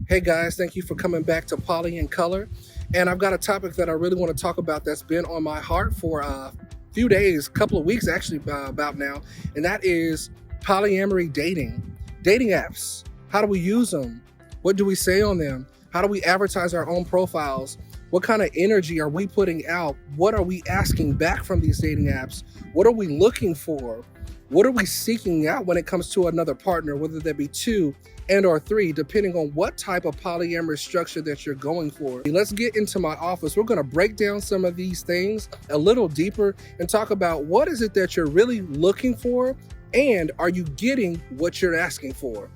Hey guys, thank you for coming back to Poly in Color. And I've got a topic that I really want to talk about that's been on my heart for a few days, couple of weeks actually, about now, and that is polyamory dating apps. How do we use them? What do we say on them? How do we advertise our own profiles? What kind of energy are we putting out? What are we asking back from these dating apps? What are we looking for? What are we seeking out when it comes to another partner, whether there be two and or three, depending on what type of polyamorous structure that you're going for? Let's get into my office. We're going to break down some of these things a little deeper and talk about what is it that you're really looking for, and are you getting what you're asking for?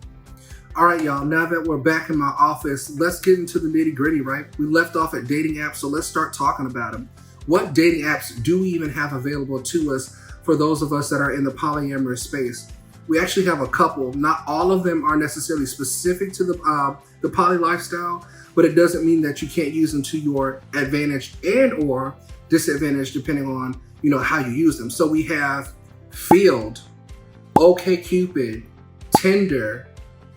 All right, y'all, now that we're back in my office, let's get into the nitty gritty, right? We left off at dating apps, so let's start talking about them. What dating apps do we even have available to us for those of us that are in the polyamorous space? We actually have a couple. Not all of them are necessarily specific to the poly lifestyle, but it doesn't mean that you can't use them to your advantage and or disadvantage depending on, how you use them. So we have Field, OkCupid, Tinder,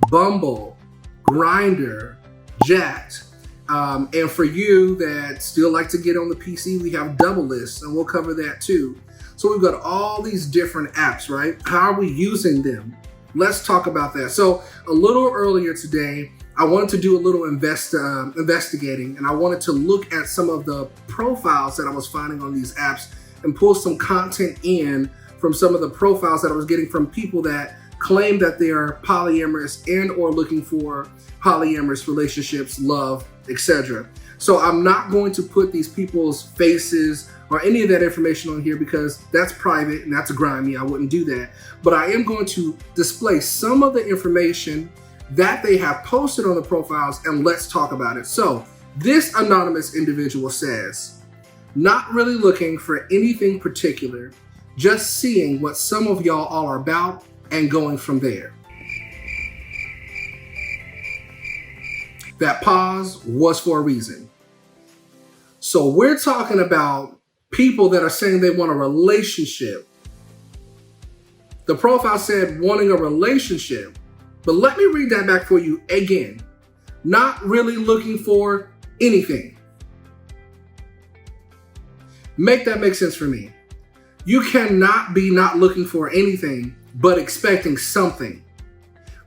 Bumble, Grindr, Jacked. And for you that still like to get on the PC, we have Double List, and we'll cover that too. So we've got all these different apps, right? How are we using them? Let's talk about that. So a little earlier today, I wanted to do a little investigating, and I wanted to look at some of the profiles that I was finding on these apps and pull some content in from some of the profiles that I was getting from people that claim that they are polyamorous and or looking for polyamorous relationships, love, etc. So I'm not going to put these people's faces or any of that information on here because that's private and that's grimy. I wouldn't do that. But I am going to display some of the information that they have posted on the profiles, and let's talk about it. So this anonymous individual says, not really looking for anything particular, just seeing what some of y'all are about and going from there. That pause was for a reason. So we're talking about people that are saying they want a relationship. The profile said wanting a relationship, but let me read that back for you again. Not really looking for anything. Make that make sense for me. You cannot be not looking for anything but expecting something.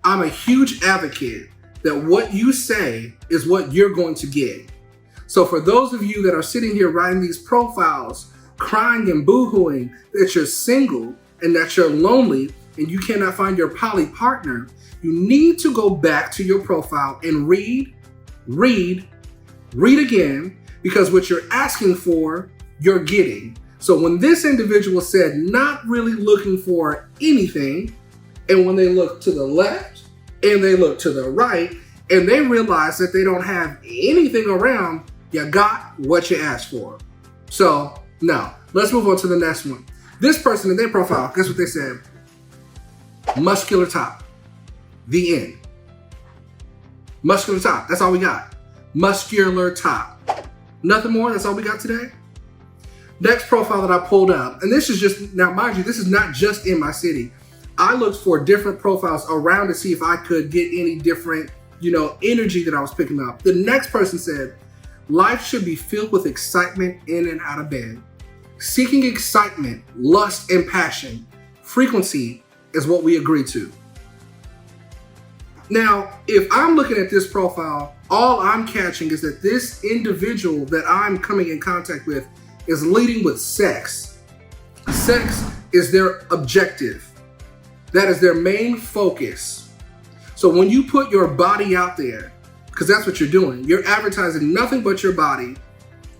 I'm a huge advocate that what you say is what you're going to get. So for those of you that are sitting here writing these profiles, crying and boohooing that you're single and that you're lonely and you cannot find your poly partner, you need to go back to your profile and read again, because what you're asking for, you're getting. So when this individual said not really looking for anything, and when they look to the left and they look to the right and they realize that they don't have anything around, you got what you asked for. So now let's move on to the next one. This person in their profile, guess what they said? Muscular top. The end. Muscular top. That's all we got. Muscular top. Nothing more. That's all we got today. Next profile that I pulled up, and this is just, now mind you, this is not just in my city. I looked for different profiles around to see if I could get any different, energy that I was picking up. The next person said, life should be filled with excitement in and out of bed. Seeking excitement, lust, and passion. Frequency is what we agree to. Now, if I'm looking at this profile, all I'm catching is that this individual that I'm coming in contact with is leading with sex. Sex is their objective. That is their main focus. So when you put your body out there, because that's what you're doing, you're advertising nothing but your body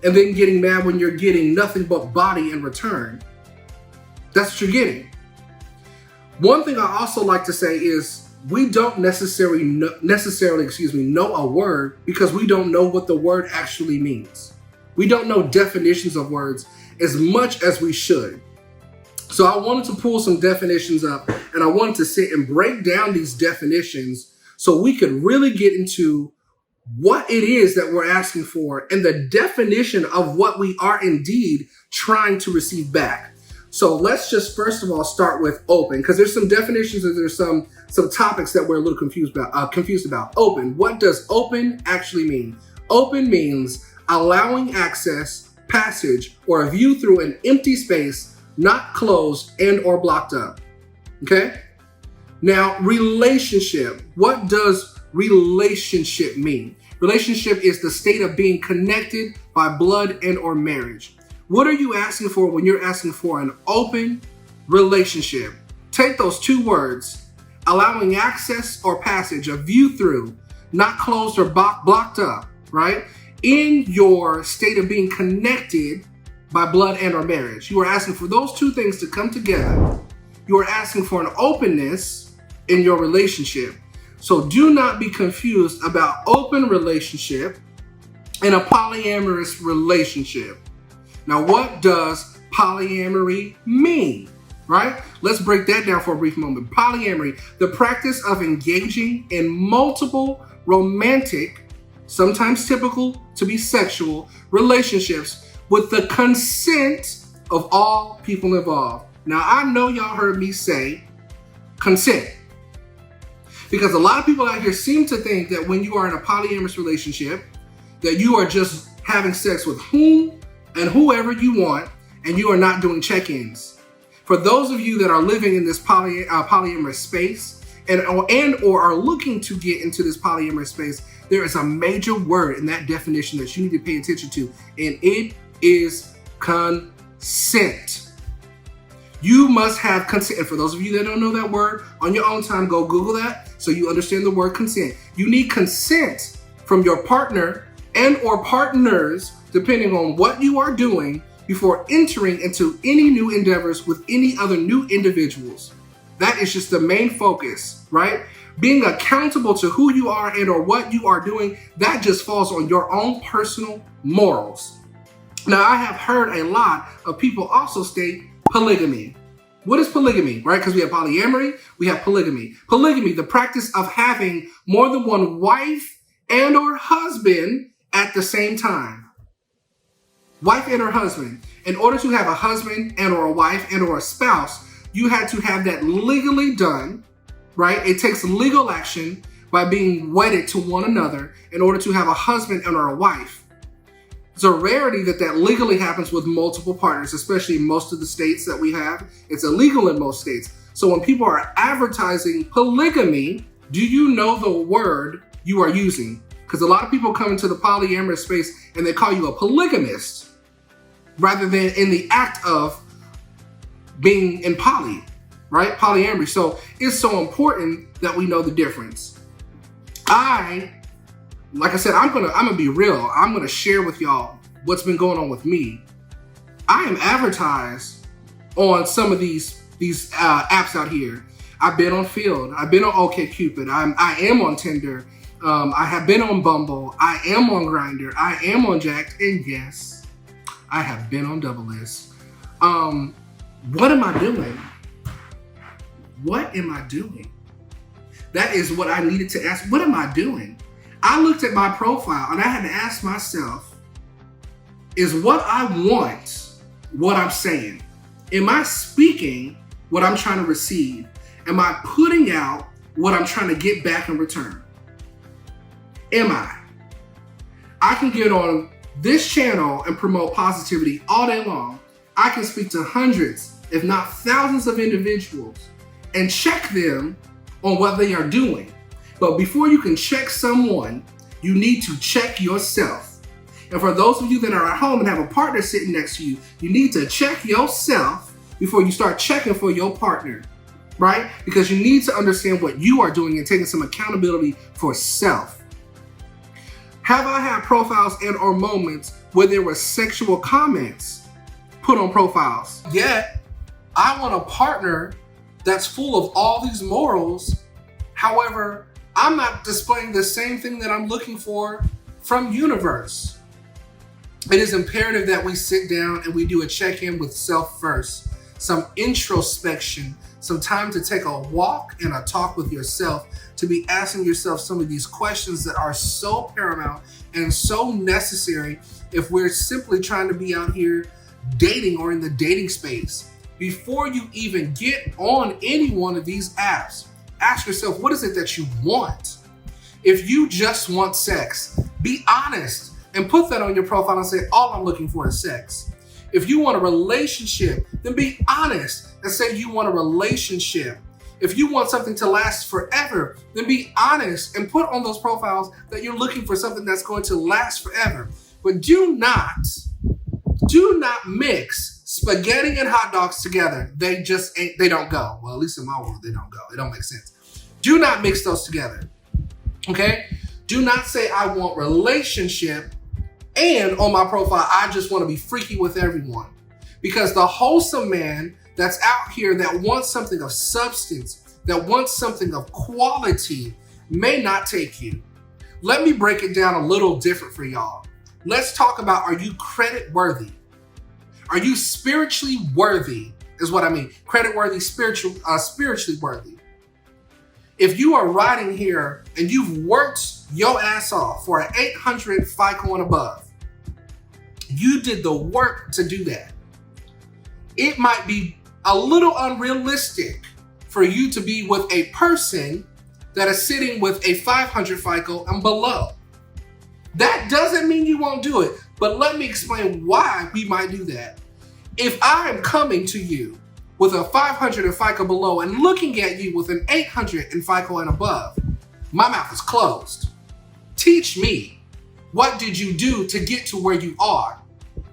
and then getting mad when you're getting nothing but body in return. That's what you're getting. One thing I also like to say is we don't necessarily know a word because we don't know what the word actually means. We don't know definitions of words as much as we should. So I wanted to pull some definitions up, and I wanted to sit and break down these definitions so we could really get into what it is that we're asking for and the definition of what we are indeed trying to receive back. So let's just first of all start with open, because there's some definitions and there's some topics that we're a little confused about. Open. What does open actually mean? Open means allowing access, passage, or a view through an empty space, not closed and or blocked up. Okay? Now, relationship. What does relationship mean? Relationship is the state of being connected by blood and or marriage. What are you asking for when you're asking for an open relationship? Take those two words, allowing access or passage, a view through, not closed or blocked up, right? In your state of being connected by blood and or marriage. You are asking for those two things to come together. You are asking for an openness in your relationship. So do not be confused about open relationship and a polyamorous relationship. Now, what does polyamory mean, right? Let's break that down for a brief moment. Polyamory, the practice of engaging in multiple romantic, sometimes typical to be sexual, relationships with the consent of all people involved. Now, I know y'all heard me say consent, because a lot of people out here seem to think that when you are in a polyamorous relationship, that you are just having sex with whom and whoever you want, and you are not doing check-ins. For those of you that are living in this polyamorous space and or are looking to get into this polyamorous space, there is a major word in that definition that you need to pay attention to, and it is consent. You must have consent. And for those of you that don't know that word, on your own time, go Google that so you understand the word consent. You need consent from your partner and or partners, depending on what you are doing, before entering into any new endeavors with any other new individuals. That is just the main focus, right? Being accountable to who you are and or what you are doing, that just falls on your own personal morals. Now, I have heard a lot of people also state polygamy. What is polygamy, right? Because we have polyamory, we have polygamy. Polygamy, the practice of having more than one wife and or husband at the same time. Wife and or husband. In order to have a husband and or a wife and or a spouse, you had to have that legally done, right? It takes legal action by being wedded to one another in order to have a husband and or a wife. It's a rarity that legally happens with multiple partners, especially in most of the states that we have. It's illegal in most states. So when people are advertising polygamy, do you know the word you are using? Because a lot of people come into the polyamorous space and they call you a polygamist rather than in the act of being in poly, right? Polyamory. So it's so important that we know the difference. Like I said, I'm gonna be real. I'm gonna share with y'all what's been going on with me. I am advertised on some of these apps out here. I've been on Field. I've been on OkCupid. I am on Tinder. I have been on Bumble. I am on Grindr. I am on Jack'd, and yes, I have been on Double List. What am I doing? What am I doing? That is what I needed to ask. What am I doing? I looked at my profile and I had to ask myself, is what I want what I'm saying? Am I speaking what I'm trying to receive? Am I putting out what I'm trying to get back in return? Am I? I can get on this channel and promote positivity all day long. I can speak to hundreds, if not thousands of individuals and check them on what they are doing. But before you can check someone, you need to check yourself. And for those of you that are at home and have a partner sitting next to you, you need to check yourself before you start checking for your partner, right? Because you need to understand what you are doing and taking some accountability for self. Have I had profiles and or moments where there were sexual comments put on profiles? Yet, I want a partner that's full of all these morals. However, I'm not displaying the same thing that I'm looking for from universe. It is imperative that we sit down and we do a check-in with self first, some introspection, some time to take a walk and a talk with yourself, to be asking yourself some of these questions that are so paramount and so necessary if we're simply trying to be out here dating or in the dating space. before you even get on any one of these apps, ask yourself, what is it that you want? If you just want sex, be honest and put that on your profile and say, all I'm looking for is sex. If you want a relationship, then be honest and say you want a relationship. If you want something to last forever, then be honest and put on those profiles that you're looking for something that's going to last forever. But do not mix spaghetti and hot dogs together. They don't go. Well, at least in my world, they don't go. It don't make sense. Do not mix those together. Okay? Do not say I want relationship and on my profile, I just want to be freaky with everyone. Because the wholesome man that's out here that wants something of substance, that wants something of quality, may not take you. Let me break it down a little different for y'all. Let's talk about, are you credit worthy? Are you spiritually worthy is what I mean. Credit worthy, spiritually worthy. If you are riding here and you've worked your ass off for an 800 FICO and above, you did the work to do that. It might be a little unrealistic for you to be with a person that is sitting with a 500 FICO and below. That doesn't mean you won't do it, but let me explain why we might do that. If I am coming to you with a 500 and FICO below and looking at you with an 800 and FICO and above, my mouth is closed. Teach me. What did you do to get to where you are?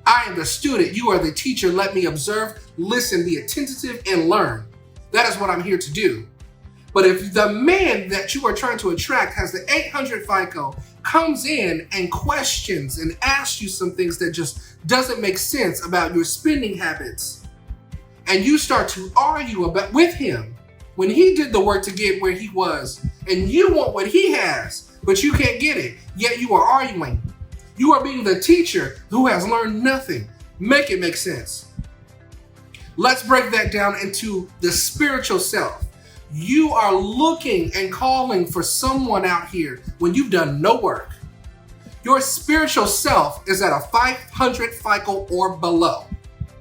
I am the student. You are the teacher. Let me observe, listen, be attentive, and learn. That is what I'm here to do. But if the man that you are trying to attract has the 800 FICO, comes in and questions and asks you some things that just doesn't make sense about your spending habits, and you start to argue with him when he did the work to get where he was, and you want what he has, but you can't get it, yet you are arguing. You are being the teacher who has learned nothing. Make it make sense. Let's break that down into the spiritual self. You are looking and calling for someone out here when you've done no work. Your spiritual self is at a 500 FICO or below.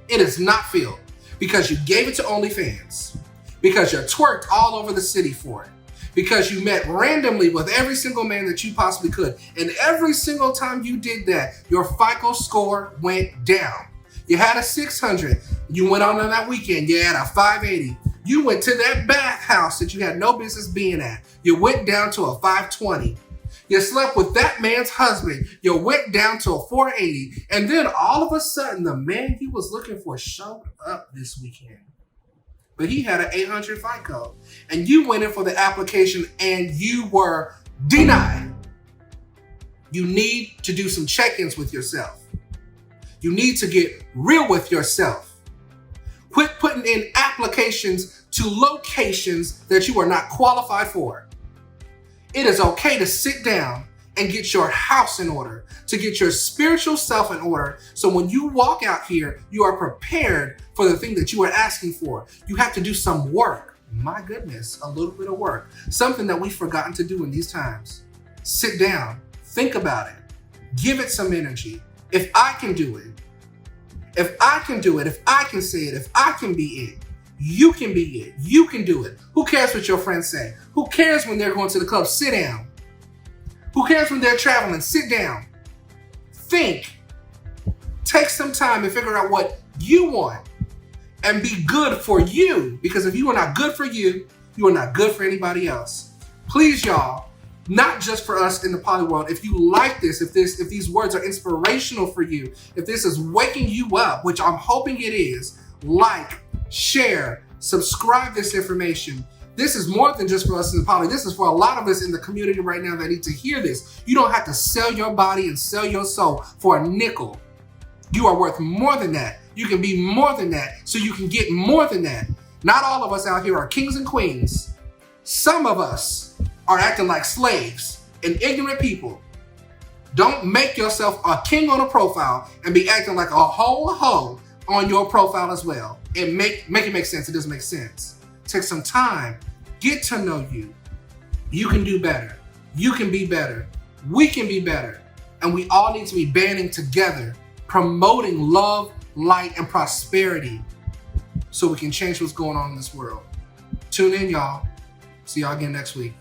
It is not filled because you gave it to OnlyFans, because you twerked all over the city for it, because you met randomly with every single man that you possibly could. And every single time you did that, your FICO score went down. You had a 600. You went on that weekend. You had a 580. You went to that bathhouse that you had no business being at. You went down to a 520. You slept with that man's husband. You went down to a 480. And then all of a sudden, the man you was looking for showed up this weekend. But he had an 800 FICO. And you went in for the application and you were denied. You need to do some check-ins with yourself. You need to get real with yourself. Quit putting in applications to locations that you are not qualified for. It is okay to sit down and get your house in order, to get your spiritual self in order. So when you walk out here, you are prepared for the thing that you are asking for. You have to do some work. My goodness, a little bit of work. Something that we've forgotten to do in these times. Sit down, think about it, give it some energy. If I can do it, if I can do it, if I can say it, if I can be it, you can be it. You can do it. Who cares what your friends say? Who cares when they're going to the club? Sit down. Who cares when they're traveling? Sit down. Think. Take some time and figure out what you want and be good for you. Because if you are not good for you, you are not good for anybody else. Please, y'all, not just for us in the poly world. If you like this, if these words are inspirational for you, if this is waking you up, which I'm hoping it is, like, share, subscribe this information. This is more than just for us in the poly. This is for a lot of us in the community right now that need to hear this. You don't have to sell your body and sell your soul for a nickel. You are worth more than that. You can be more than that, so you can get more than that. Not all of us out here are kings and queens. Some of us are acting like slaves and ignorant people. Don't make yourself a king on a profile and be acting like a hoe on your profile as well. And make it make sense. It doesn't make sense. Take some time. Get to know you. You can do better. You can be better. We can be better. And we all need to be banding together, promoting love, light, and prosperity. so we can change what's going on in this world. Tune in, y'all. See y'all again next week.